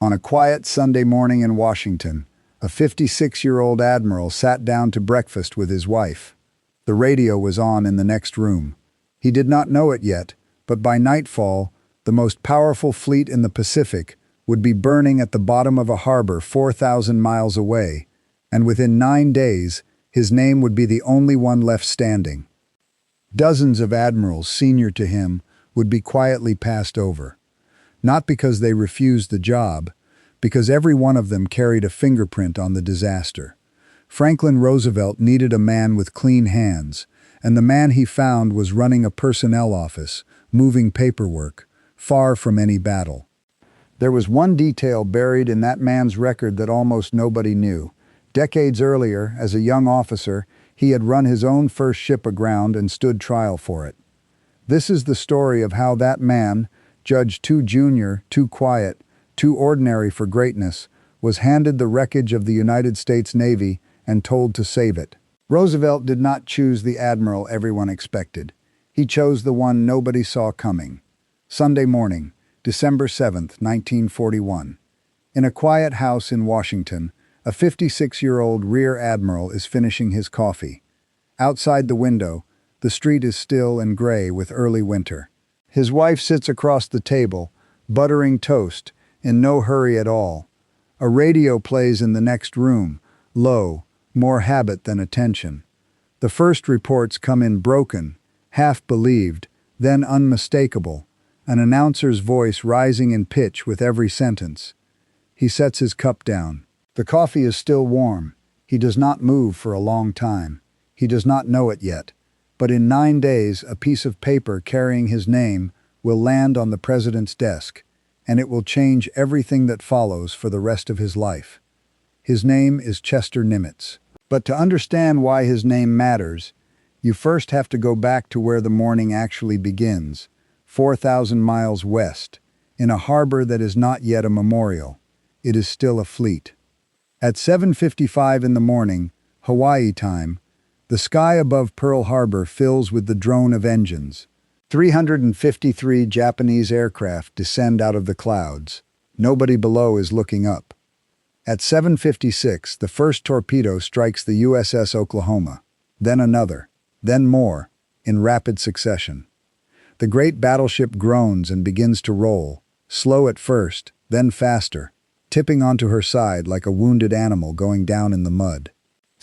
On a quiet Sunday morning in Washington, a 56-year-old admiral sat down to breakfast with his wife. The radio was on in the next room. He did not know it yet, but by nightfall, the most powerful fleet in the Pacific would be burning at the bottom of a harbor 4,000 miles away, and within 9 days, his name would be the only one left standing. Dozens of admirals senior to him would be quietly passed over. Not because they refused the job, because every one of them carried a fingerprint on the disaster. Franklin Roosevelt needed a man with clean hands, and the man he found was running a personnel office, moving paperwork, far from any battle. There was one detail buried in that man's record that almost nobody knew. Decades earlier, as a young officer, he had run his own first ship aground and stood trial for it. This is the story of how that man, judged too junior, too quiet, too ordinary for greatness, was handed the wreckage of the United States Navy and told to save it. Roosevelt did not choose the admiral everyone expected. He chose the one nobody saw coming. Sunday morning, December 7th, 1941. In a quiet house in Washington, a 56-year-old rear admiral is finishing his coffee. Outside the window, the street is still and gray with early winter. His wife sits across the table, buttering toast, in no hurry at all. A radio plays in the next room, low, more habit than attention. The first reports come in broken, half-believed, then unmistakable, an announcer's voice rising in pitch with every sentence. He sets his cup down. The coffee is still warm. He does not move for a long time. He does not know it yet. But in 9 days, a piece of paper carrying his name will land on the president's desk, and it will change everything that follows for the rest of his life. His name is Chester Nimitz. But to understand why his name matters, you first have to go back to where the morning actually begins, 4,000 miles west, in a harbor that is not yet a memorial. It is still a fleet. At 7:55 in the morning, Hawaii time, the sky above Pearl Harbor fills with the drone of engines. 353 Japanese aircraft descend out of the clouds. Nobody below is looking up. At 7:56, the first torpedo strikes the USS Oklahoma, then another, then more, in rapid succession. The great battleship groans and begins to roll, slow at first, then faster, tipping onto her side like a wounded animal going down in the mud.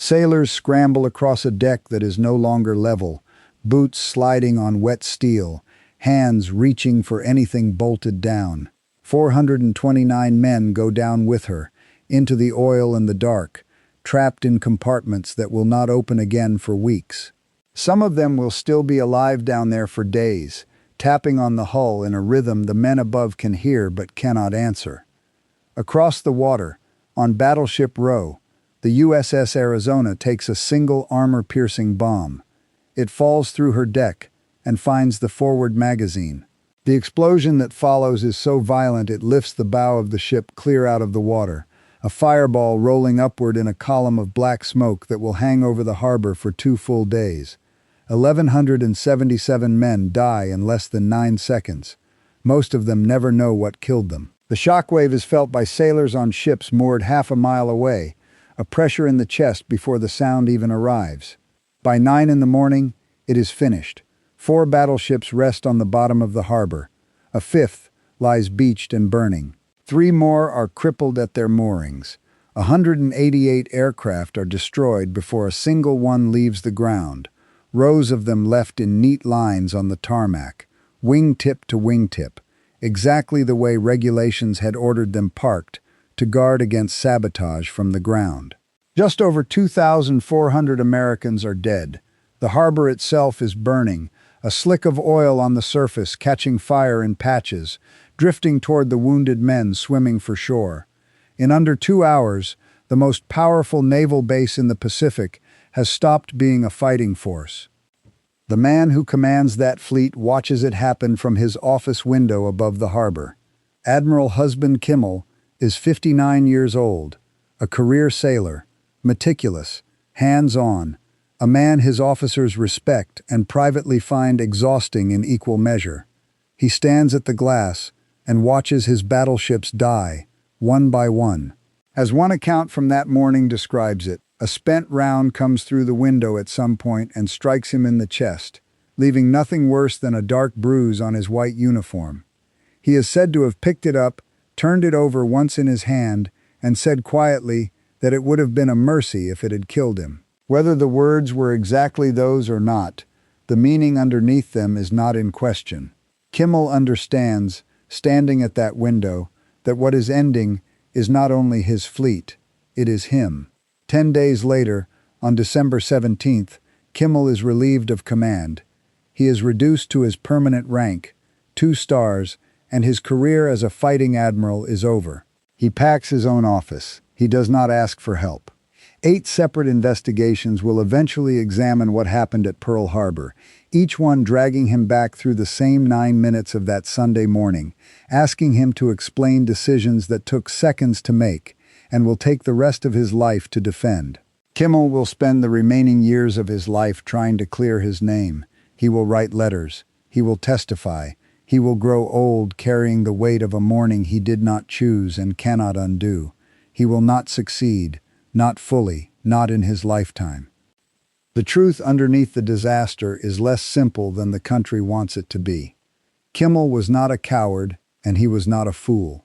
Sailors scramble across a deck that is no longer level, boots sliding on wet steel, hands reaching for anything bolted down. 429 men go down with her, into the oil and the dark, trapped in compartments that will not open again for weeks. Some of them will still be alive down there for days, tapping on the hull in a rhythm the men above can hear but cannot answer. Across the water, on Battleship Row, the USS Arizona takes a single armor-piercing bomb. It falls through her deck and finds the forward magazine. The explosion that follows is so violent it lifts the bow of the ship clear out of the water, a fireball rolling upward in a column of black smoke that will hang over the harbor for 2 full days. 1,177 men die in less than 9 seconds. Most of them never know what killed them. The shockwave is felt by sailors on ships moored half a mile away, a pressure in the chest before the sound even arrives. By 9 in the morning, it is finished. 4 battleships rest on the bottom of the harbor. A 5th lies beached and burning. 3 more are crippled at their moorings. 188 aircraft are destroyed before a single one leaves the ground, rows of them left in neat lines on the tarmac, wingtip to wingtip, exactly the way regulations had ordered them parked to guard against sabotage from the ground. Just over 2,400 Americans are dead. The harbor itself is burning, a slick of oil on the surface catching fire in patches, drifting toward the wounded men swimming for shore. In under 2 hours, the most powerful naval base in the Pacific has stopped being a fighting force. The man who commands that fleet watches it happen from his office window above the harbor. Admiral Husband Kimmel is 59 years old, a career sailor, meticulous, hands-on, a man his officers respect and privately find exhausting in equal measure. He stands at the glass and watches his battleships die, one by one. As one account from that morning describes it, a spent round comes through the window at some point and strikes him in the chest, leaving nothing worse than a dark bruise on his white uniform. He is said to have picked it up, turned it over once in his hand, and said quietly that it would have been a mercy if it had killed him. Whether the words were exactly those or not, the meaning underneath them is not in question. Kimmel understands, standing at that window, that what is ending is not only his fleet, it is him. 10 days later, on December 17th, Kimmel is relieved of command. He is reduced to his permanent rank, 2 stars, and his career as a fighting admiral is over. He packs his own office. He does not ask for help. 8 separate investigations will eventually examine what happened at Pearl Harbor, each one dragging him back through the same 9 minutes of that Sunday morning, asking him to explain decisions that took seconds to make and will take the rest of his life to defend. Kimmel will spend the remaining years of his life trying to clear his name. He will write letters. He will testify. He will grow old carrying the weight of a morning he did not choose and cannot undo. He will not succeed, not fully, not in his lifetime. The truth underneath the disaster is less simple than the country wants it to be. Kimmel was not a coward, and he was not a fool.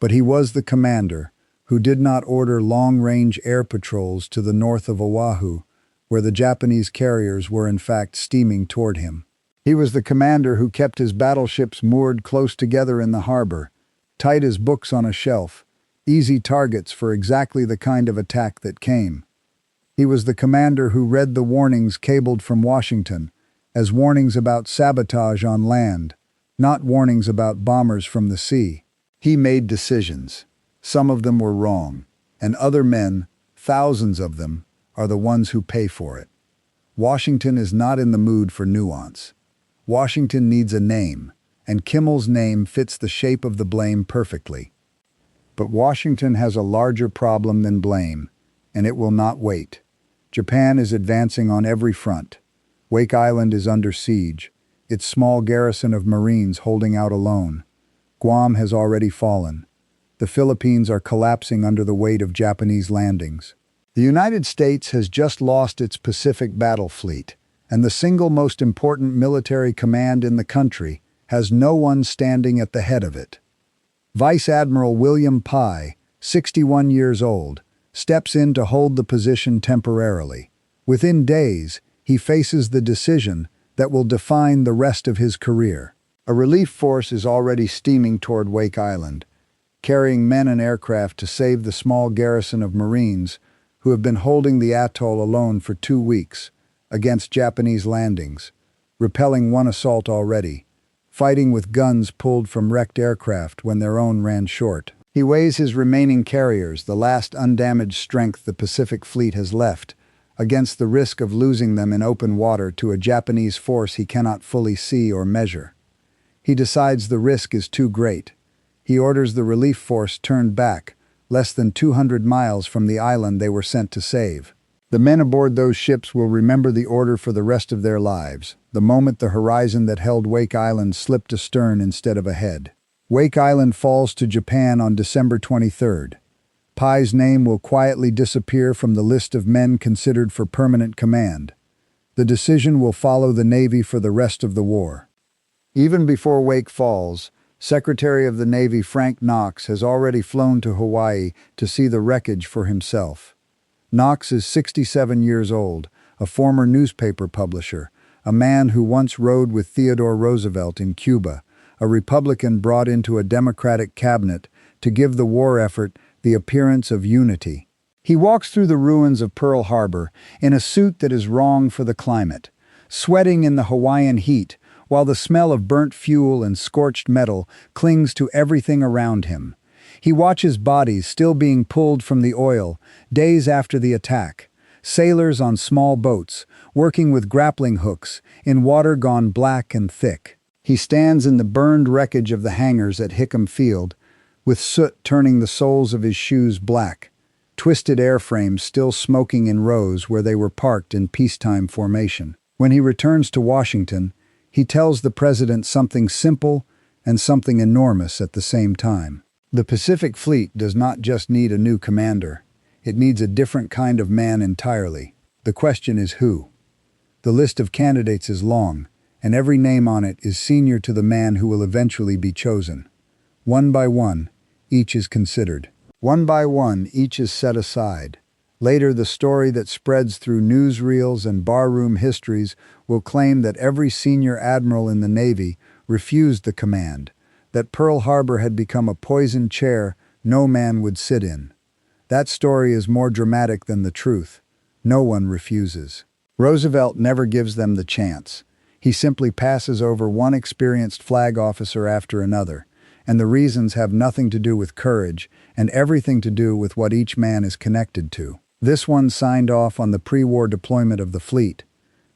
But he was the commander who did not order long-range air patrols to the north of Oahu, where the Japanese carriers were in fact steaming toward him. He was the commander who kept his battleships moored close together in the harbor, tight as books on a shelf, easy targets for exactly the kind of attack that came. He was the commander who read the warnings cabled from Washington as warnings about sabotage on land, not warnings about bombers from the sea. He made decisions. Some of them were wrong, and other men, thousands of them, are the ones who pay for it. Washington is not in the mood for nuance. Washington needs a name, and Kimmel's name fits the shape of the blame perfectly. But Washington has a larger problem than blame, and it will not wait. Japan is advancing on every front. Wake Island is under siege, its small garrison of Marines holding out alone. Guam has already fallen. The Philippines are collapsing under the weight of Japanese landings. The United States has just lost its Pacific battle fleet, and the single most important military command in the country has no one standing at the head of it. Vice Admiral William Pye, 61 years old, steps in to hold the position temporarily. Within days, he faces the decision that will define the rest of his career. A relief force is already steaming toward Wake Island, carrying men and aircraft to save the small garrison of Marines who have been holding the atoll alone for 2 weeks against Japanese landings, repelling one assault already, fighting with guns pulled from wrecked aircraft when their own ran short. He weighs his remaining carriers, the last undamaged strength the Pacific Fleet has left, against the risk of losing them in open water to a Japanese force he cannot fully see or measure. He decides the risk is too great. He orders the relief force turned back, less than 200 miles from the island they were sent to save. The men aboard those ships will remember the order for the rest of their lives, the moment the horizon that held Wake Island slipped astern instead of ahead. Wake Island falls to Japan on December 23rd. Pye's name will quietly disappear from the list of men considered for permanent command. The decision will follow the Navy for the rest of the war. Even before Wake falls, Secretary of the Navy Frank Knox has already flown to Hawaii to see the wreckage for himself. Knox is 67 years old, a former newspaper publisher, a man who once rode with Theodore Roosevelt in Cuba, a Republican brought into a Democratic cabinet to give the war effort the appearance of unity. He walks through the ruins of Pearl Harbor in a suit that is wrong for the climate, sweating in the Hawaiian heat, while the smell of burnt fuel and scorched metal clings to everything around him. He watches bodies still being pulled from the oil days after the attack, sailors on small boats, working with grappling hooks in water gone black and thick. He stands in the burned wreckage of the hangars at Hickam Field, with soot turning the soles of his shoes black, twisted airframes still smoking in rows where they were parked in peacetime formation. When he returns to Washington, he tells the president something simple and something enormous at the same time. The Pacific Fleet does not just need a new commander. It needs a different kind of man entirely. The question is who? The list of candidates is long, and every name on it is senior to the man who will eventually be chosen. One by one, each is considered. One by one, each is set aside. Later, the story that spreads through newsreels and barroom histories will claim that every senior admiral in the Navy refused the command, that Pearl Harbor had become a poisoned chair no man would sit in. That story is more dramatic than the truth. No one refuses. Roosevelt never gives them the chance. He simply passes over one experienced flag officer after another, and the reasons have nothing to do with courage and everything to do with what each man is connected to. This one signed off on the pre-war deployment of the fleet.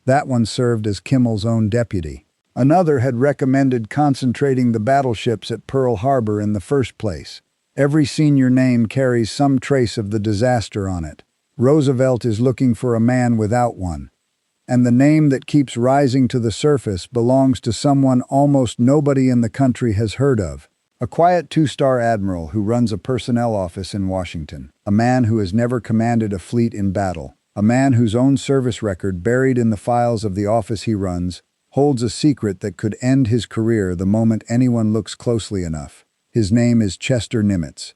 That one served as Kimmel's own deputy. Another had recommended concentrating the battleships at Pearl Harbor in the first place. Every senior name carries some trace of the disaster on it. Roosevelt is looking for a man without one. And the name that keeps rising to the surface belongs to someone almost nobody in the country has heard of. A quiet two-star admiral who runs a personnel office in Washington. A man who has never commanded a fleet in battle. A man whose own service record, buried in the files of the office he runs, holds a secret that could end his career the moment anyone looks closely enough. His name is Chester Nimitz.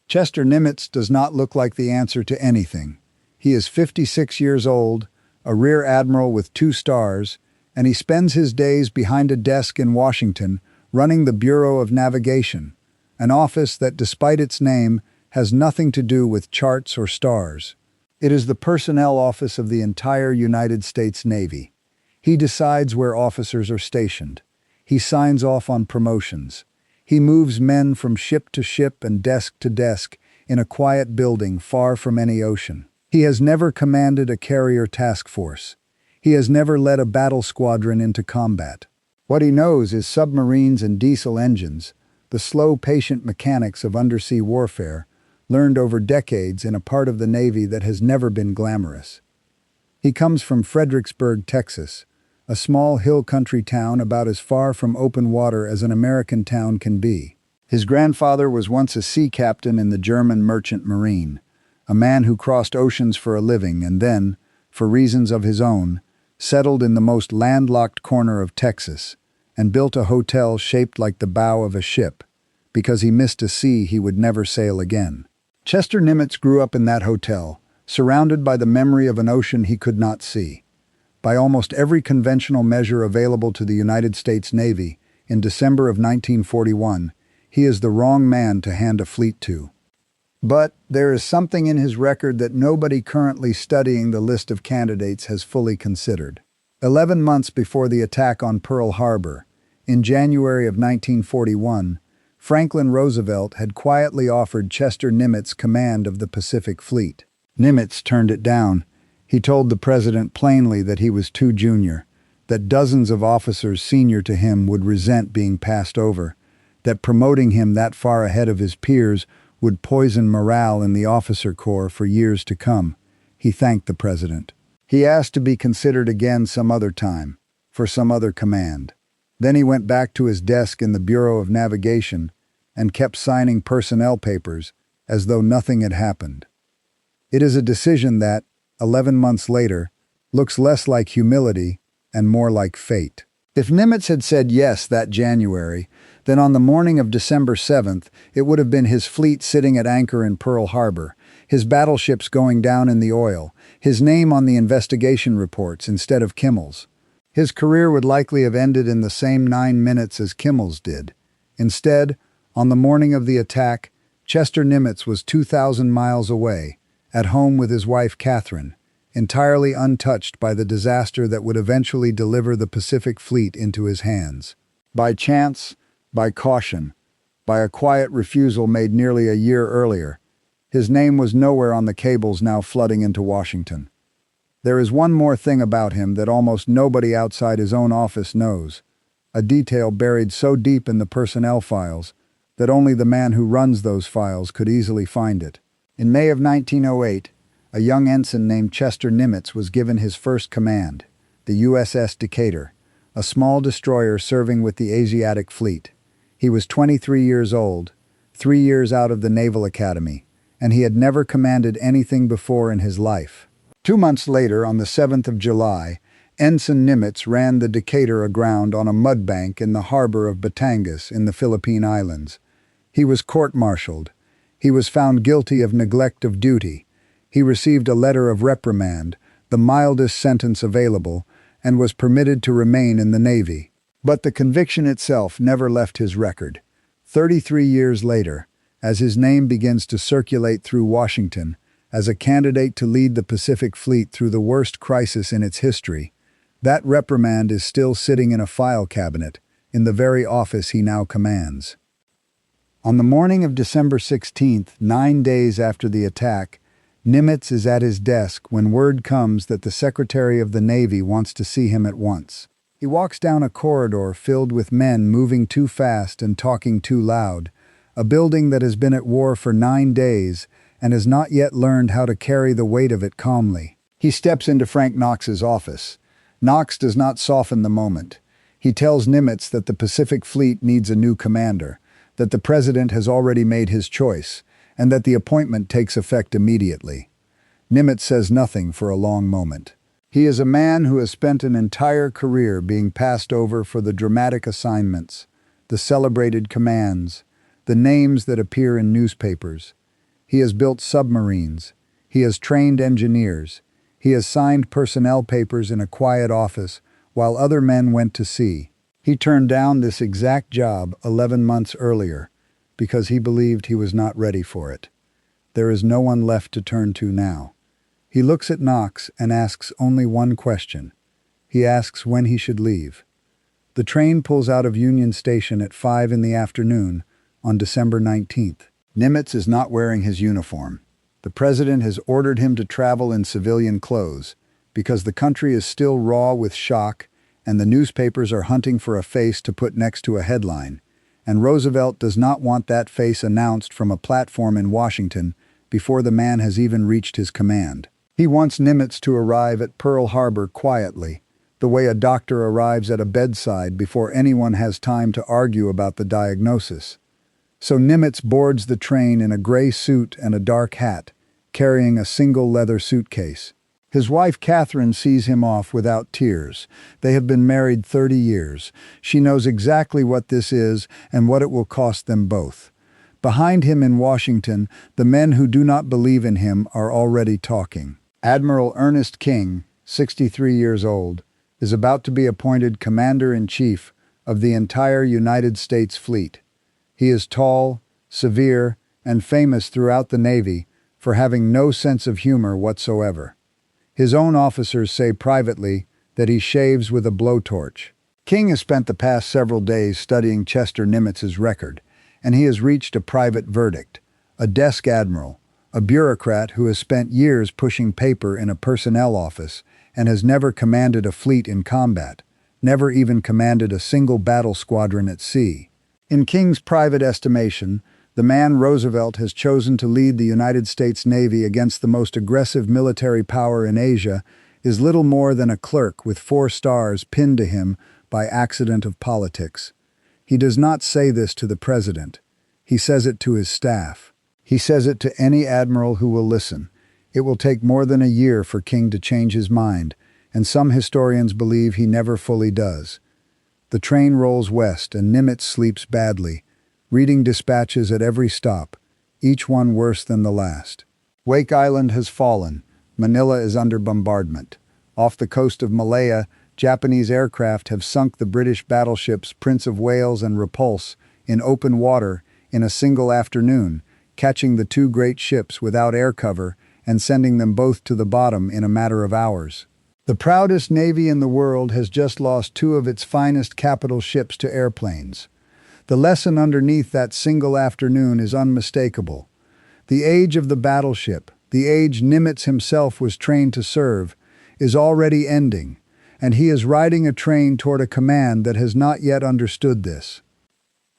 Chester Nimitz does not look like the answer to anything. He is 56 years old, a rear admiral with 2 stars, and he spends his days behind a desk in Washington running the Bureau of Navigation, an office that, despite its name, has nothing to do with charts or stars. It is the personnel office of the entire United States Navy. He decides where officers are stationed. He signs off on promotions. He moves men from ship to ship and desk to desk in a quiet building far from any ocean. He has never commanded a carrier task force. He has never led a battle squadron into combat. What he knows is submarines and diesel engines, the slow, patient mechanics of undersea warfare, learned over decades in a part of the Navy that has never been glamorous. He comes from Fredericksburg, Texas, a small hill country town about as far from open water as an American town can be. His grandfather was once a sea captain in the German merchant marine, a man who crossed oceans for a living and then, for reasons of his own, settled in the most landlocked corner of Texas and built a hotel shaped like the bow of a ship, because he missed a sea he would never sail again. Chester Nimitz grew up in that hotel, surrounded by the memory of an ocean he could not see. By almost every conventional measure available to the United States Navy, in December of 1941, he is the wrong man to hand a fleet to. But there is something in his record that nobody currently studying the list of candidates has fully considered. 11 months before the attack on Pearl Harbor, in January of 1941, Franklin Roosevelt had quietly offered Chester Nimitz command of the Pacific Fleet. Nimitz turned it down. He told the president plainly that he was too junior, that dozens of officers senior to him would resent being passed over, that promoting him that far ahead of his peers would poison morale in the officer corps for years to come. He thanked the president. He asked to be considered again some other time, for some other command. Then he went back to his desk in the Bureau of Navigation and kept signing personnel papers as though nothing had happened. It is a decision that, 11 months later, looks less like humility and more like fate. If Nimitz had said yes that January, then on the morning of December 7th, it would have been his fleet sitting at anchor in Pearl Harbor, his battleships going down in the oil, his name on the investigation reports instead of Kimmel's. His career would likely have ended in the same 9 minutes as Kimmel's did. Instead, on the morning of the attack, Chester Nimitz was 2,000 miles away, at home with his wife Catherine, entirely untouched by the disaster that would eventually deliver the Pacific Fleet into his hands. By chance, by caution, by a quiet refusal made nearly a year earlier, his name was nowhere on the cables now flooding into Washington. There is one more thing about him that almost nobody outside his own office knows, a detail buried so deep in the personnel files that only the man who runs those files could easily find it. In May of 1908, a young ensign named Chester Nimitz was given his first command, the USS Decatur, a small destroyer serving with the Asiatic Fleet. He was 23 years old, 3 years out of the Naval Academy, and he had never commanded anything before in his life. 2 months later, on the 7th of July, Ensign Nimitz ran the Decatur aground on a mudbank in the harbor of Batangas in the Philippine Islands. He was court-martialed. He was found guilty of neglect of duty. He received a letter of reprimand, the mildest sentence available, and was permitted to remain in the Navy. But the conviction itself never left his record. 33 years later, as his name begins to circulate through Washington as a candidate to lead the Pacific Fleet through the worst crisis in its history, that reprimand is still sitting in a file cabinet in the very office he now commands. On the morning of December 16th, 9 days after the attack, Nimitz is at his desk when word comes that the Secretary of the Navy wants to see him at once. He walks down a corridor filled with men moving too fast and talking too loud, a building that has been at war for 9 days and has not yet learned how to carry the weight of it calmly. He steps into Frank Knox's office. Knox does not soften the moment. He tells Nimitz that the Pacific Fleet needs a new commander, that the President has already made his choice, and that the appointment takes effect immediately. Nimitz says nothing for a long moment. He is a man who has spent an entire career being passed over for the dramatic assignments, the celebrated commands, the names that appear in newspapers. He has built submarines. He has trained engineers. He has signed personnel papers in a quiet office while other men went to sea. He turned down this exact job 11 months earlier because he believed he was not ready for it. There is no one left to turn to now. He looks at Knox and asks only one question. He asks when he should leave. The train pulls out of Union Station at 5 in the afternoon on December 19th. Nimitz is not wearing his uniform. The President has ordered him to travel in civilian clothes because the country is still raw with shock and the newspapers are hunting for a face to put next to a headline, and Roosevelt does not want that face announced from a platform in Washington before the man has even reached his command. He wants Nimitz to arrive at Pearl Harbor quietly, the way a doctor arrives at a bedside before anyone has time to argue about the diagnosis. So Nimitz boards the train in a gray suit and a dark hat, carrying a single leather suitcase. His wife Catherine sees him off without tears. They have been married 30 years. She knows exactly what this is and what it will cost them both. Behind him in Washington, the men who do not believe in him are already talking. Admiral Ernest King, 63 years old, is about to be appointed Commander-in-Chief of the entire United States Fleet. He is tall, severe, and famous throughout the Navy for having no sense of humor whatsoever. His own officers say privately that he shaves with a blowtorch. King has spent the past several days studying Chester Nimitz's record, and he has reached a private verdict. A desk admiral, a bureaucrat who has spent years pushing paper in a personnel office and has never commanded a fleet in combat, never even commanded a single battle squadron at sea. In King's private estimation, the man Roosevelt has chosen to lead the United States Navy against the most aggressive military power in Asia is little more than a clerk with 4 stars pinned to him by accident of politics. He does not say this to the President. He says it to his staff. He says it to any admiral who will listen. It will take more than a year for King to change his mind, and some historians believe he never fully does. The train rolls west and Nimitz sleeps badly, reading dispatches at every stop, each one worse than the last. Wake Island has fallen. Manila is under bombardment. Off the coast of Malaya, Japanese aircraft have sunk the British battleships Prince of Wales and Repulse in open water in a single afternoon, catching the 2 great ships without air cover and sending them both to the bottom in a matter of hours. The proudest navy in the world has just lost 2 of its finest capital ships to airplanes. The lesson underneath that single afternoon is unmistakable. The age of the battleship, the age Nimitz himself was trained to serve, is already ending, and he is riding a train toward a command that has not yet understood this.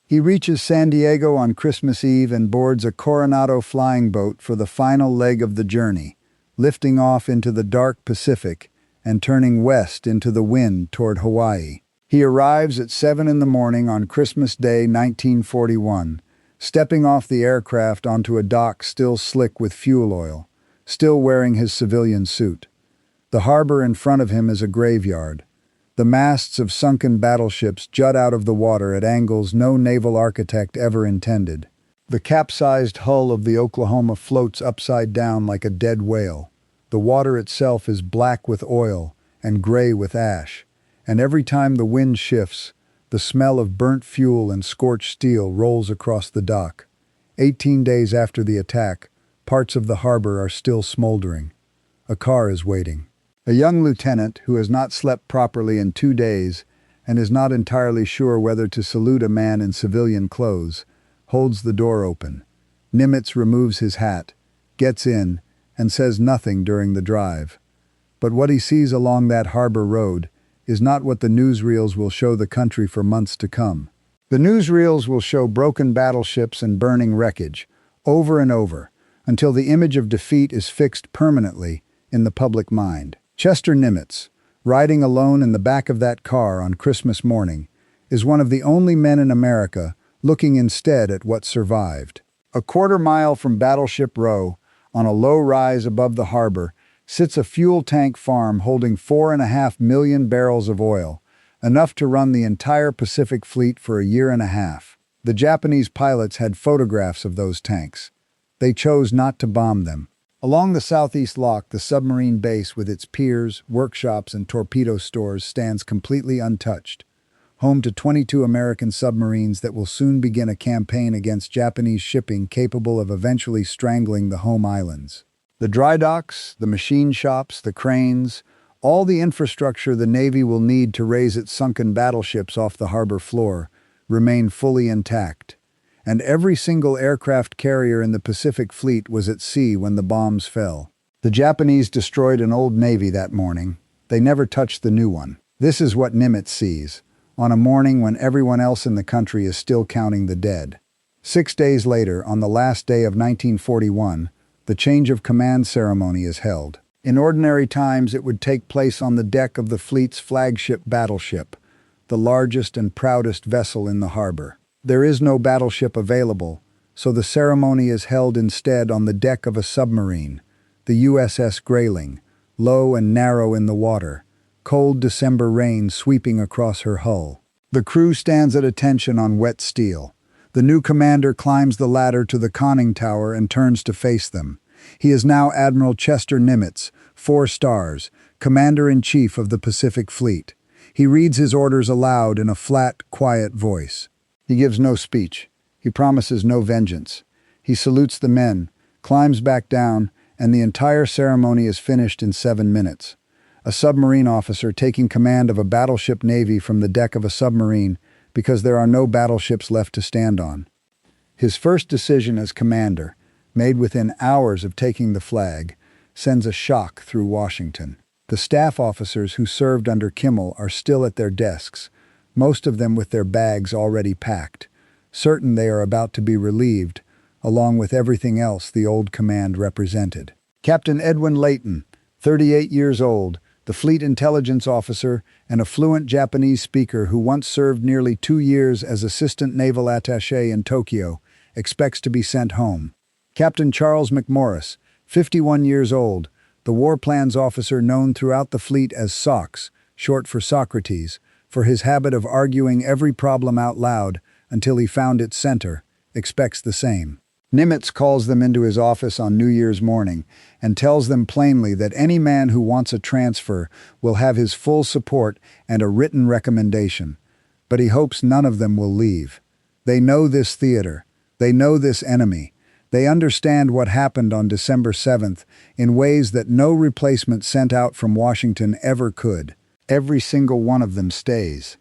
He reaches San Diego on Christmas Eve and boards a Coronado flying boat for the final leg of the journey, lifting off into the dark Pacific and turning west into the wind toward Hawaii. He arrives at 7 in the morning on Christmas Day 1941, stepping off the aircraft onto a dock still slick with fuel oil, still wearing his civilian suit. The harbor in front of him is a graveyard. The masts of sunken battleships jut out of the water at angles no naval architect ever intended. The capsized hull of the Oklahoma floats upside down like a dead whale. The water itself is black with oil and gray with ash, and every time the wind shifts, the smell of burnt fuel and scorched steel rolls across the dock. 18 days after the attack, parts of the harbor are still smoldering. A car is waiting. A young lieutenant who has not slept properly in 2 days and is not entirely sure whether to salute a man in civilian clothes holds the door open. Nimitz removes his hat, gets in, and says nothing during the drive. But what he sees along that harbor road is not what the newsreels will show the country for months to come. The newsreels will show broken battleships and burning wreckage, over and over, until the image of defeat is fixed permanently in the public mind. Chester Nimitz, riding alone in the back of that car on Christmas morning, is one of the only men in America looking instead at what survived. A quarter-mile from Battleship Row, on a low rise above the harbor, sits a fuel tank farm holding 4.5 million barrels of oil, enough to run the entire Pacific Fleet for a year and a half. The Japanese pilots had photographs of those tanks. They chose not to bomb them. Along the southeast lock, the submarine base with its piers, workshops, and torpedo stores stands completely untouched, home to 22 American submarines that will soon begin a campaign against Japanese shipping capable of eventually strangling the home islands. The dry docks, the machine shops, the cranes, all the infrastructure the Navy will need to raise its sunken battleships off the harbor floor, remain fully intact. And every single aircraft carrier in the Pacific Fleet was at sea when the bombs fell. The Japanese destroyed an old Navy that morning. They never touched the new one. This is what Nimitz sees, on a morning when everyone else in the country is still counting the dead. 6 days later, on the last day of 1941, the change of command ceremony is held. In ordinary times, it would take place on the deck of the fleet's flagship battleship, the largest and proudest vessel in the harbor. There is no battleship available, so the ceremony is held instead on the deck of a submarine, the USS Grayling, low and narrow in the water, cold December rain sweeping across her hull. The crew stands at attention on wet steel. The new commander climbs the ladder to the conning tower and turns to face them. He is now Admiral Chester Nimitz, 4 stars, Commander-in-Chief of the Pacific Fleet. He reads his orders aloud in a flat, quiet voice. He gives no speech. He promises no vengeance. He salutes the men, climbs back down, and the entire ceremony is finished in 7 minutes. A submarine officer taking command of a battleship navy from the deck of a submarine because there are no battleships left to stand on. His first decision as commander, made within hours of taking the flag, sends a shock through Washington. The staff officers who served under Kimmel are still at their desks, most of them with their bags already packed, certain they are about to be relieved, along with everything else the old command represented. Captain Edwin Layton, 38 years old, the fleet intelligence officer and a fluent Japanese speaker who once served nearly 2 years as assistant naval attaché in Tokyo, expects to be sent home. Captain Charles McMorris, 51 years old, the war plans officer known throughout the fleet as SOX, short for Socrates, for his habit of arguing every problem out loud until he found its center, expects the same. Nimitz calls them into his office on New Year's morning and tells them plainly that any man who wants a transfer will have his full support and a written recommendation, but he hopes none of them will leave. They know this theater. They know this enemy. They understand what happened on December 7th in ways that no replacement sent out from Washington ever could. Every single one of them stays.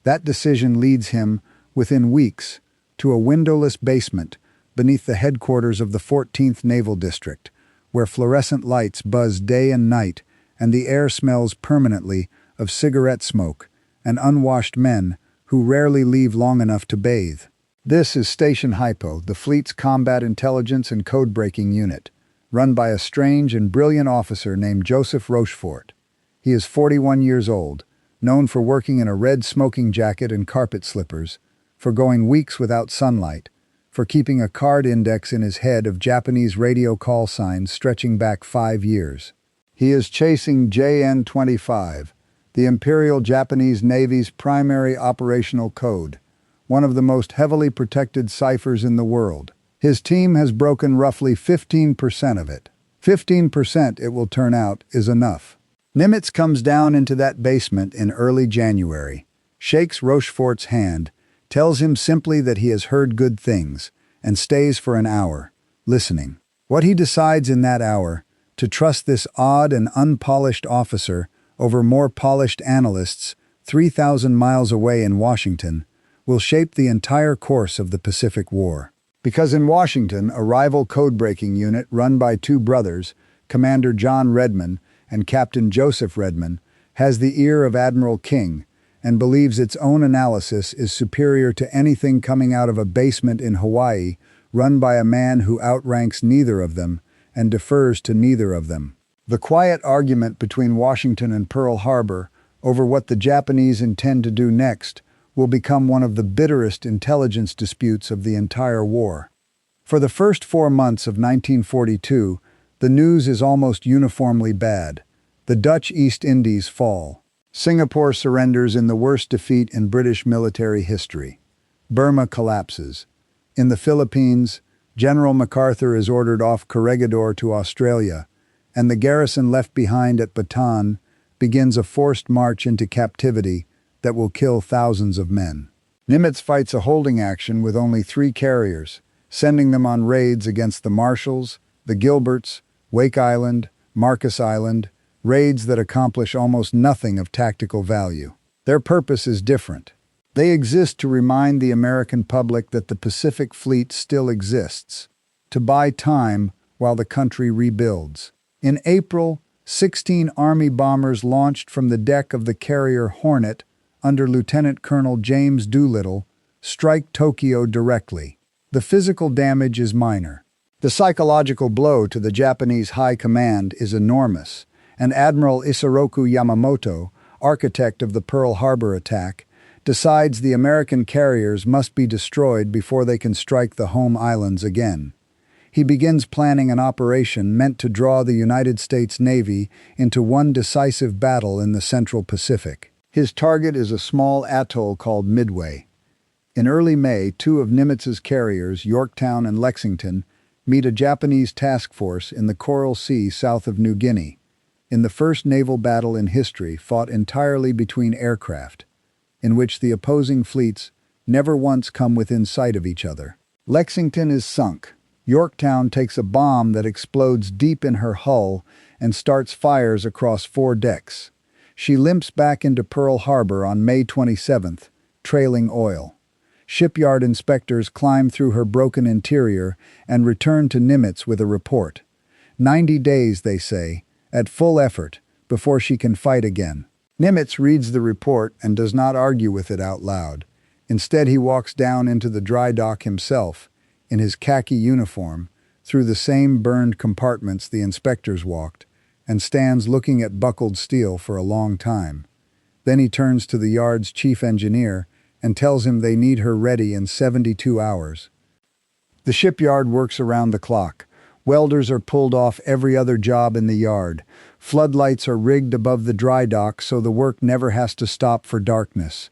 That decision leads him, within weeks, to a windowless basement beneath the headquarters of the 14th Naval District, where fluorescent lights buzz day and night and the air smells permanently of cigarette smoke and unwashed men who rarely leave long enough to bathe. This is Station Hypo, the fleet's combat intelligence and code-breaking unit, run by a strange and brilliant officer named Joseph Rochefort. He is 41 years old, known for working in a red smoking jacket and carpet slippers, for going weeks without sunlight, for keeping a card index in his head of Japanese radio call signs stretching back 5 years. He is chasing JN-25, the Imperial Japanese Navy's primary operational code, one of the most heavily protected ciphers in the world. His team has broken roughly 15% of it. 15%, it will turn out, is enough. Nimitz comes down into that basement in early January, shakes Rochefort's hand, tells him simply that he has heard good things, and stays for an hour, listening. What he decides in that hour, to trust this odd and unpolished officer over more polished analysts 3,000 miles away in Washington, will shape the entire course of the Pacific War. Because in Washington, a rival code-breaking unit run by two brothers, Commander John Redman and Captain Joseph Redman, has the ear of Admiral King and believes its own analysis is superior to anything coming out of a basement in Hawaii run by a man who outranks neither of them and defers to neither of them. The quiet argument between Washington and Pearl Harbor over what the Japanese intend to do next will become one of the bitterest intelligence disputes of the entire war. For the first 4 months of 1942, the news is almost uniformly bad. The Dutch East Indies fall. Singapore surrenders in the worst defeat in British military history. Burma collapses. In the Philippines, General MacArthur is ordered off Corregidor to Australia, and the garrison left behind at Bataan begins a forced march into captivity that will kill thousands of men. Nimitz fights a holding action with only 3 carriers, sending them on raids against the Marshalls, the Gilberts, Wake Island, Marcus Island, raids that accomplish almost nothing of tactical value. Their purpose is different. They exist to remind the American public that the Pacific Fleet still exists, to buy time while the country rebuilds. In April, 16 Army bombers launched from the deck of the carrier Hornet under Lieutenant Colonel James Doolittle strike Tokyo directly. The physical damage is minor. The psychological blow to the Japanese high command is enormous, and Admiral Isoroku Yamamoto, architect of the Pearl Harbor attack, decides the American carriers must be destroyed before they can strike the home islands again. He begins planning an operation meant to draw the United States Navy into one decisive battle in the Central Pacific. His target is a small atoll called Midway. In early May, 2 of Nimitz's carriers, Yorktown and Lexington, meet a Japanese task force in the Coral Sea south of New Guinea, in the first naval battle in history fought entirely between aircraft, in which the opposing fleets never once come within sight of each other. Lexington is sunk. Yorktown takes a bomb that explodes deep in her hull and starts fires across 4 decks. She limps back into Pearl Harbor on May 27th, trailing oil. Shipyard inspectors climb through her broken interior and return to Nimitz with a report. 90 days, they say, at full effort, before she can fight again. Nimitz reads the report and does not argue with it out loud. Instead, he walks down into the dry dock himself, in his khaki uniform, through the same burned compartments the inspectors walked, and stands looking at buckled steel for a long time. Then he turns to the yard's chief engineer and tells him they need her ready in 72 hours. The shipyard works around the clock. Welders are pulled off every other job in the yard. Floodlights are rigged above the dry dock so the work never has to stop for darkness.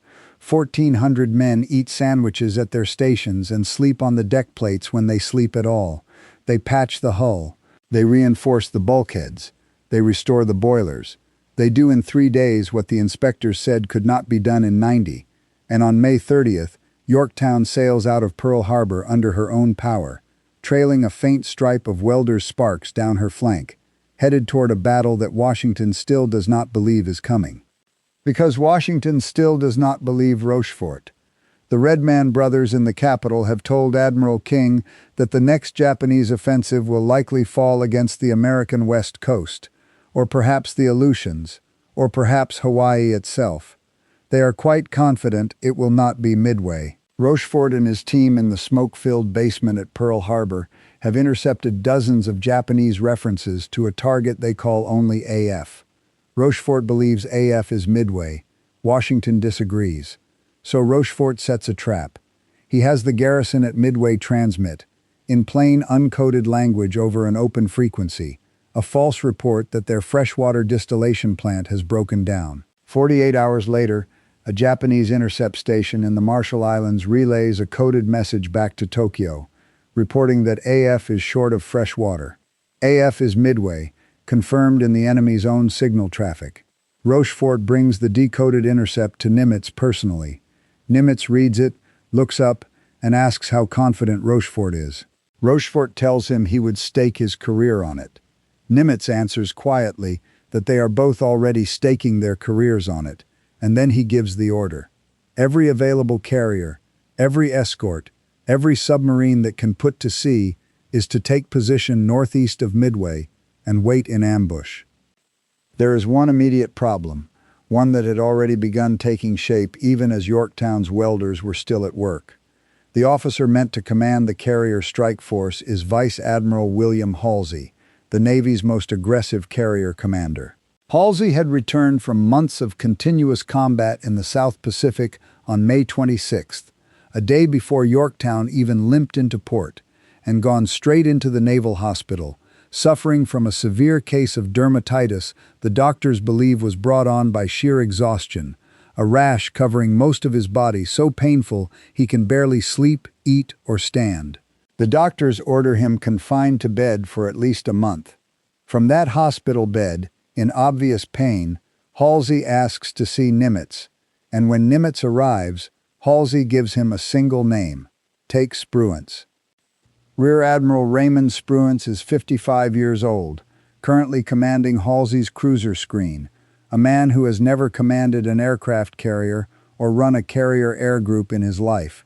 1,400 men eat sandwiches at their stations and sleep on the deck plates when they sleep at all. They patch the hull. They reinforce the bulkheads. They restore the boilers. They do in 3 days what the inspectors said could not be done in 90. And on May 30th, Yorktown sails out of Pearl Harbor under her own power, trailing a faint stripe of welders' sparks down her flank, headed toward a battle that Washington still does not believe is coming. Because Washington still does not believe Rochefort. The Red Man brothers in the capital have told Admiral King that the next Japanese offensive will likely fall against the American West Coast, or perhaps the Aleutians, or perhaps Hawaii itself. They are quite confident it will not be Midway. Rochefort and his team in the smoke-filled basement at Pearl Harbor have intercepted dozens of Japanese references to a target they call only AF. Rochefort believes AF is Midway. Washington disagrees. So Rochefort sets a trap. He has the garrison at Midway transmit, in plain uncoded language over an open frequency, a false report that their freshwater distillation plant has broken down. 48 hours later, a Japanese intercept station in the Marshall Islands relays a coded message back to Tokyo, reporting that AF is short of fresh water. AF is Midway, confirmed in the enemy's own signal traffic. Rochefort brings the decoded intercept to Nimitz personally. Nimitz reads it, looks up, and asks how confident Rochefort is. Rochefort tells him he would stake his career on it. Nimitz answers quietly that they are both already staking their careers on it, and then he gives the order. Every available carrier, every escort, every submarine that can put to sea is to take position northeast of Midway and wait in ambush. There is one immediate problem, one that had already begun taking shape even as Yorktown's welders were still at work. The officer meant to command the carrier strike force is Vice Admiral William Halsey, the Navy's most aggressive carrier commander. Halsey had returned from months of continuous combat in the South Pacific on May 26th, a day before Yorktown even limped into port, and gone straight into the Naval Hospital, suffering from a severe case of dermatitis the doctors believe was brought on by sheer exhaustion, a rash covering most of his body so painful he can barely sleep, eat, or stand. The doctors order him confined to bed for at least a month. From that hospital bed, in obvious pain, Halsey asks to see Nimitz, and when Nimitz arrives, Halsey gives him a single name: take Spruance. Rear Admiral Raymond Spruance is 55 years old, currently commanding Halsey's cruiser screen, a man who has never commanded an aircraft carrier or run a carrier air group in his life.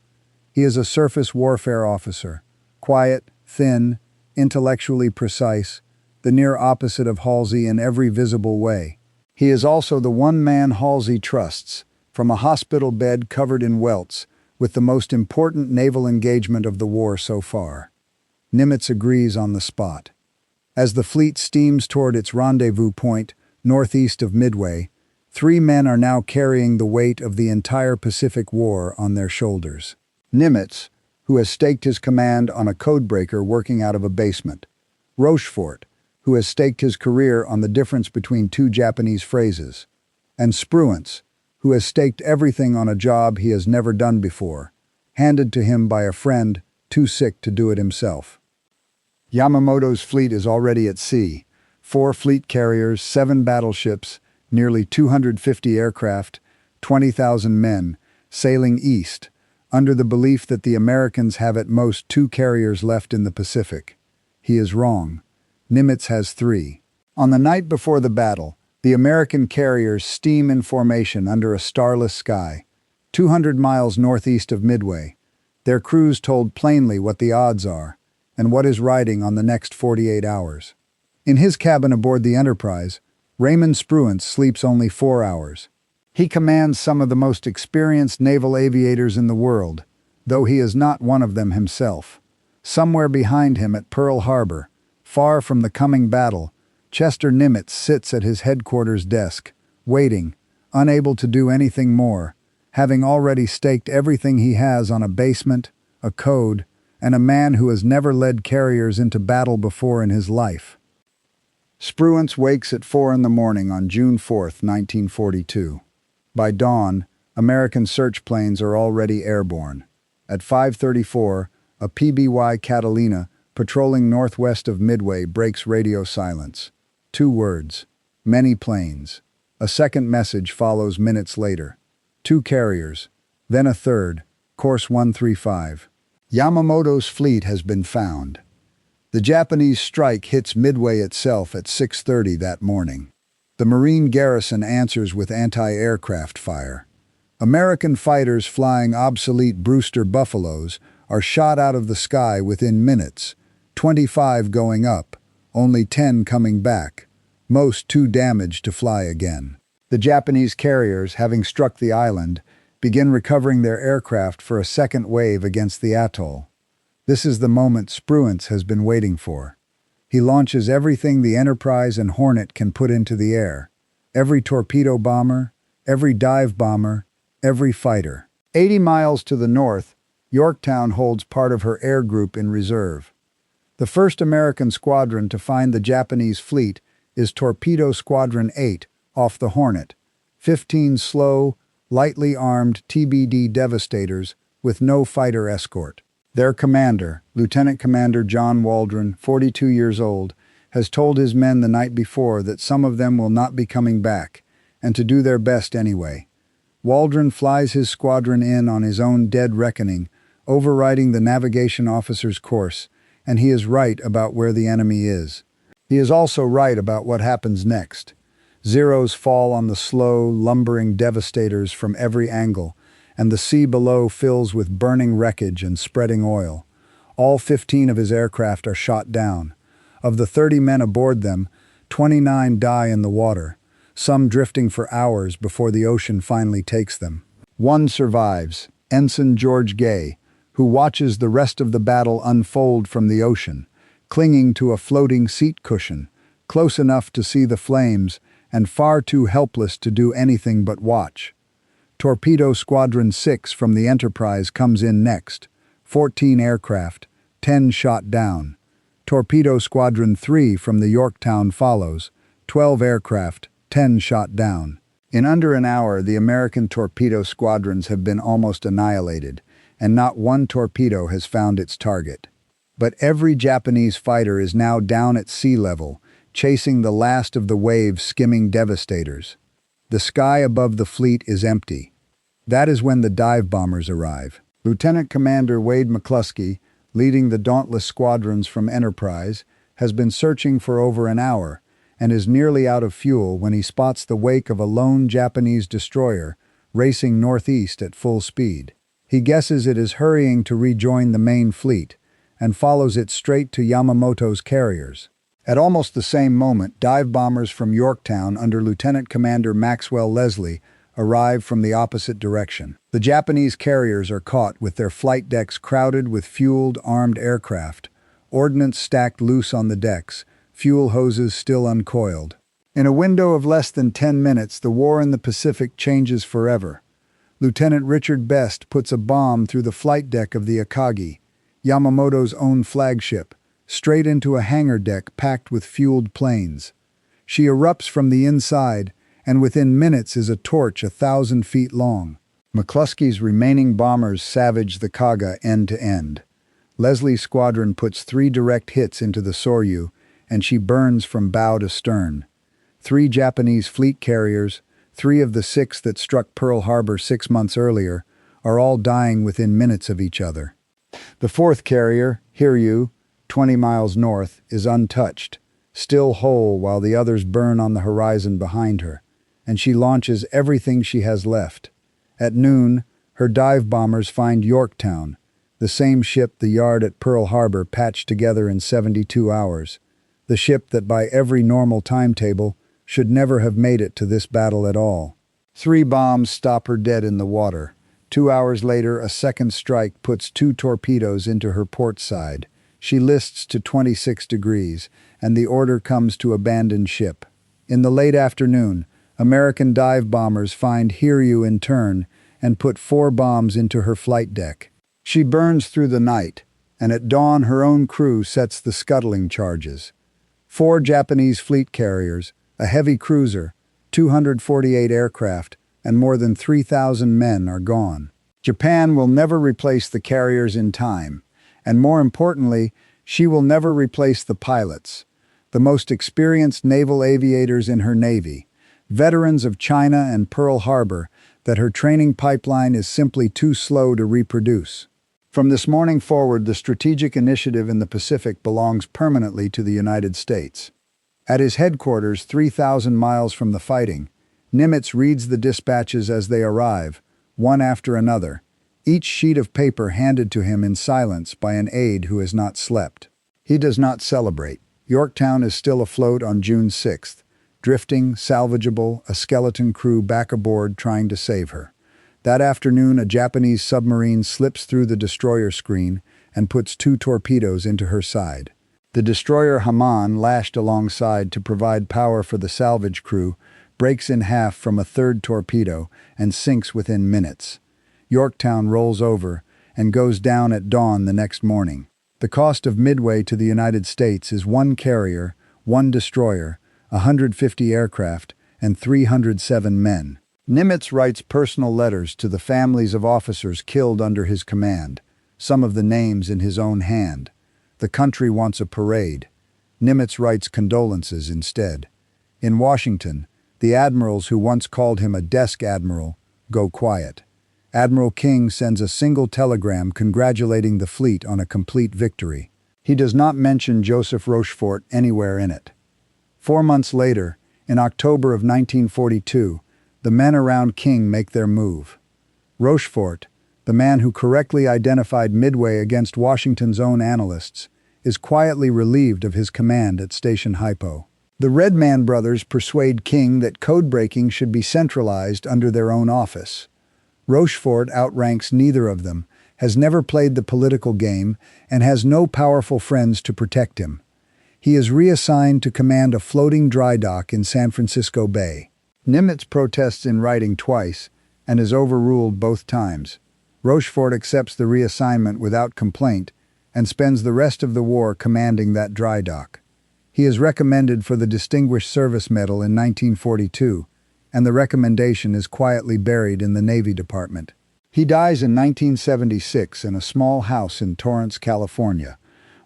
He is a surface warfare officer, quiet, thin, intellectually precise, the near opposite of Halsey in every visible way. He is also the one man Halsey trusts, from a hospital bed covered in welts, with the most important naval engagement of the war so far. Nimitz agrees on the spot. As the fleet steams toward its rendezvous point, northeast of Midway, 3 men are now carrying the weight of the entire Pacific War on their shoulders. Nimitz, who has staked his command on a codebreaker working out of a basement. Rochefort, who has staked his career on the difference between 2 Japanese phrases. And Spruance, who has staked everything on a job he has never done before, handed to him by a friend too sick to do it himself. Yamamoto's fleet is already at sea. 4 fleet carriers, 7 battleships, nearly 250 aircraft, 20,000 men, sailing east, under the belief that the Americans have at most 2 carriers left in the Pacific. He is wrong. Nimitz has 3. On the night before the battle, the American carriers steam in formation under a starless sky, 200 miles northeast of Midway. Their crews told plainly what the odds are, and what is riding on the next 48 hours. In his cabin aboard the Enterprise, Raymond Spruance sleeps only 4 hours. He commands some of the most experienced naval aviators in the world, though he is not one of them himself. Somewhere behind him at Pearl Harbor, far from the coming battle, Chester Nimitz sits at his headquarters desk, waiting, unable to do anything more, having already staked everything he has on a basement, a code, and a man who has never led carriers into battle before in his life. Spruance wakes at 4 in the morning on June 4, 1942. By dawn, American search planes are already airborne. At 5:34, a PBY Catalina patrolling northwest of Midway breaks radio silence. 2 words: many planes. A second message follows minutes later. 2 carriers, then a third, course 135. Yamamoto's fleet has been found. The Japanese strike hits Midway itself at 6:30 that morning. The Marine garrison answers with anti-aircraft fire. American fighters flying obsolete Brewster Buffaloes are shot out of the sky within minutes, 25 going up, only 10 coming back, most too damaged to fly again. The Japanese carriers, having struck the island, begin recovering their aircraft for a second wave against the atoll. This is the moment Spruance has been waiting for. He launches everything the Enterprise and Hornet can put into the air. Every torpedo bomber, every dive bomber, every fighter. 80 miles to the north, Yorktown holds part of her air group in reserve. The first American squadron to find the Japanese fleet is Torpedo Squadron 8 off the Hornet, 15 slow, lightly armed TBD Devastators with no fighter escort. Their commander, Lieutenant Commander John Waldron, 42 years old, has told his men the night before that some of them will not be coming back, and to do their best anyway. Waldron flies his squadron in on his own dead reckoning, overriding the navigation officer's course, and he is right about where the enemy is. He is also right about what happens next. Zeros fall on the slow, lumbering Devastators from every angle, and the sea below fills with burning wreckage and spreading oil. All 15 of his aircraft are shot down. Of the 30 men aboard them, 29 die in the water, some drifting for hours before the ocean finally takes them. One survives, Ensign George Gay, who watches the rest of the battle unfold from the ocean, clinging to a floating seat cushion, close enough to see the flames and far too helpless to do anything but watch. Torpedo Squadron 6 from the Enterprise comes in next, 14 aircraft, 10 shot down. Torpedo Squadron 3 from the Yorktown follows, 12 aircraft, 10 shot down. In under an hour, the American torpedo squadrons have been almost annihilated, and not one torpedo has found its target. But every Japanese fighter is now down at sea level, chasing the last of the waves skimming Devastators. The sky above the fleet is empty. That is when the dive bombers arrive. Lieutenant Commander Wade McCluskey, leading the dauntless squadrons from Enterprise, has been searching for over an hour and is nearly out of fuel when he spots the wake of a lone Japanese destroyer racing northeast at full speed. He guesses it is hurrying to rejoin the main fleet and follows it straight to Yamamoto's carriers. At almost the same moment, dive bombers from Yorktown under Lieutenant Commander Maxwell Leslie arrive from the opposite direction. The Japanese carriers are caught with their flight decks crowded with fueled, armed aircraft, ordnance stacked loose on the decks, fuel hoses still uncoiled. In a window of less than 10 minutes, the war in the Pacific changes forever. Lieutenant Richard Best puts a bomb through the flight deck of the Akagi, Yamamoto's own flagship, straight into a hangar deck packed with fueled planes. She erupts from the inside, and within minutes is a torch 1,000 feet long. McCluskey's remaining bombers savage the Kaga end to end. Leslie's squadron puts 3 direct hits into the Soryu, and she burns from bow to stern. 3 Japanese fleet carriers, 3 of the 6 that struck Pearl Harbor 6 months earlier, are all dying within minutes of each other. The 4th carrier, Hiryu, 20 miles north, is untouched, still whole while the others burn on the horizon behind her, and she launches everything she has left. At noon, her dive bombers find Yorktown, the same ship the yard at Pearl Harbor patched together in 72 hours, the ship that by every normal timetable should never have made it to this battle at all. 3 bombs stop her dead in the water. 2 hours later, a second strike puts 2 torpedoes into her port side. She lists to 26 degrees, and the order comes to abandon ship. In the late afternoon, American dive bombers find Hiryu in turn and put 4 bombs into her flight deck. She burns through the night, and at dawn her own crew sets the scuttling charges. 4 Japanese fleet carriers, a heavy cruiser, 248 aircraft, and more than 3,000 men are gone. Japan will never replace the carriers in time, and more importantly, she will never replace the pilots, the most experienced naval aviators in her navy, veterans of China and Pearl Harbor, that her training pipeline is simply too slow to reproduce. From this morning forward, the strategic initiative in the Pacific belongs permanently to the United States. At his headquarters, 3,000 miles from the fighting, Nimitz reads the dispatches as they arrive, one after another, each sheet of paper handed to him in silence by an aide who has not slept. He does not celebrate. Yorktown is still afloat on June 6th, drifting, salvageable, a skeleton crew back aboard trying to save her. That afternoon, a Japanese submarine slips through the destroyer screen and puts 2 torpedoes into her side. The destroyer Haman, lashed alongside to provide power for the salvage crew, breaks in half from a 3rd torpedo and sinks within minutes. Yorktown rolls over, and goes down at dawn the next morning. The cost of Midway to the United States is 1 carrier, 1 destroyer, 150 aircraft, and 307 men. Nimitz writes personal letters to the families of officers killed under his command, some of the names in his own hand. The country wants a parade. Nimitz writes condolences instead. In Washington, the admirals who once called him a desk admiral go quiet. Admiral King sends a single telegram congratulating the fleet on a complete victory. He does not mention Joseph Rochefort anywhere in it. 4 months later, in October of 1942, the men around King make their move. Rochefort, the man who correctly identified Midway against Washington's own analysts, is quietly relieved of his command at Station Hypo. The Redman brothers persuade King that code-breaking should be centralized under their own office. Rochefort outranks neither of them, has never played the political game, and has no powerful friends to protect him. He is reassigned to command a floating dry dock in San Francisco Bay. Nimitz protests in writing twice and is overruled both times. Rochefort accepts the reassignment without complaint and spends the rest of the war commanding that dry dock. He is recommended for the Distinguished Service Medal in 1942, and the recommendation is quietly buried in the Navy Department. He dies in 1976 in a small house in Torrance, California,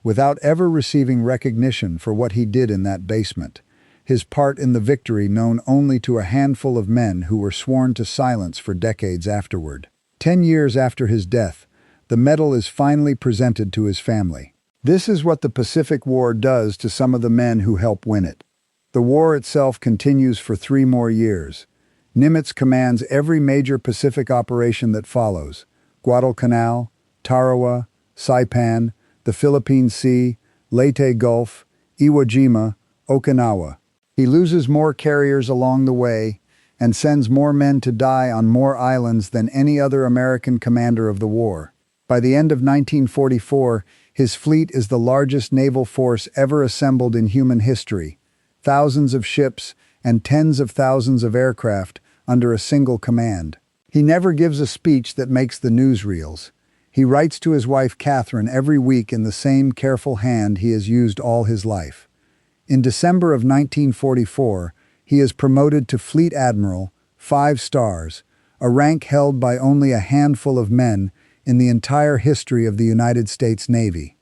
without ever receiving recognition for what he did in that basement, his part in the victory known only to a handful of men who were sworn to silence for decades afterward. 10 years after his death, the medal is finally presented to his family. This is what the Pacific War does to some of the men who help win it. The war itself continues for 3 more years. Nimitz commands every major Pacific operation that follows: Guadalcanal, Tarawa, Saipan, the Philippine Sea, Leyte Gulf, Iwo Jima, Okinawa. He loses more carriers along the way and sends more men to die on more islands than any other American commander of the war. By the end of 1944, his fleet is the largest naval force ever assembled in human history. Thousands of ships and tens of thousands of aircraft under a single command. He never gives a speech that makes the newsreels. He writes to his wife Catherine every week in the same careful hand he has used all his life. In December of 1944, he is promoted to Fleet Admiral, 5 stars, a rank held by only a handful of men in the entire history of the United States Navy.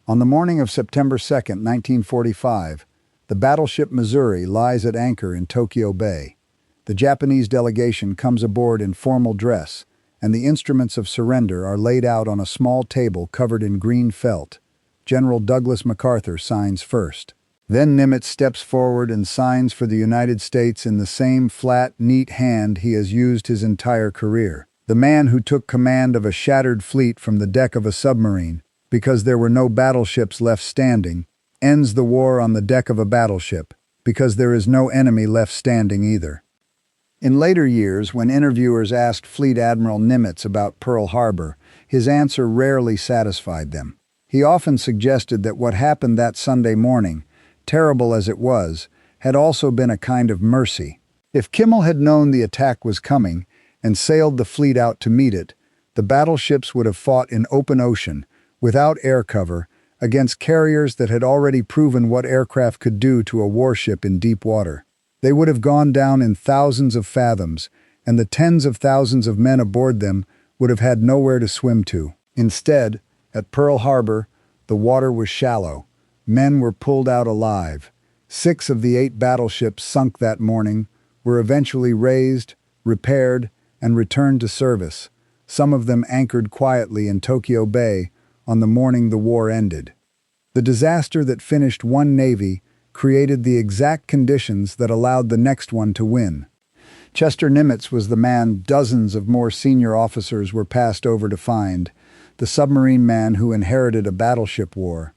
On the morning of September 2, 1945, the battleship Missouri lies at anchor in Tokyo Bay. The Japanese delegation comes aboard in formal dress, and the instruments of surrender are laid out on a small table covered in green felt. General Douglas MacArthur signs first. Then Nimitz steps forward and signs for the United States in the same flat, neat hand he has used his entire career. The man who took command of a shattered fleet from the deck of a submarine, because there were no battleships left standing, ends the war on the deck of a battleship, because there is no enemy left standing either. In later years, when interviewers asked Fleet Admiral Nimitz about Pearl Harbor, his answer rarely satisfied them. He often suggested that what happened that Sunday morning, terrible as it was, had also been a kind of mercy. If Kimmel had known the attack was coming and sailed the fleet out to meet it, the battleships would have fought in open ocean, without air cover, against carriers that had already proven what aircraft could do to a warship in deep water. They would have gone down in thousands of fathoms, and the tens of thousands of men aboard them would have had nowhere to swim to. Instead, at Pearl Harbor, the water was shallow. Men were pulled out alive. 6 of the 8 battleships sunk that morning were eventually raised, repaired, and returned to service. Some of them anchored quietly in Tokyo Bay on the morning the war ended. The disaster that finished one navy created the exact conditions that allowed the next one to win. Chester Nimitz was the man dozens of more senior officers were passed over to find, the submarine man who inherited a battleship war,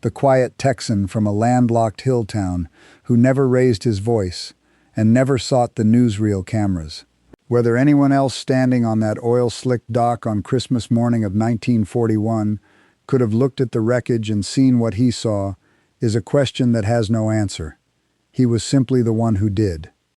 the quiet Texan from a landlocked hill town who never raised his voice and never sought the newsreel cameras. Whether anyone else standing on that oil-slicked dock on Christmas morning of 1941 could have looked at the wreckage and seen what he saw is a question that has no answer. He was simply the one who did.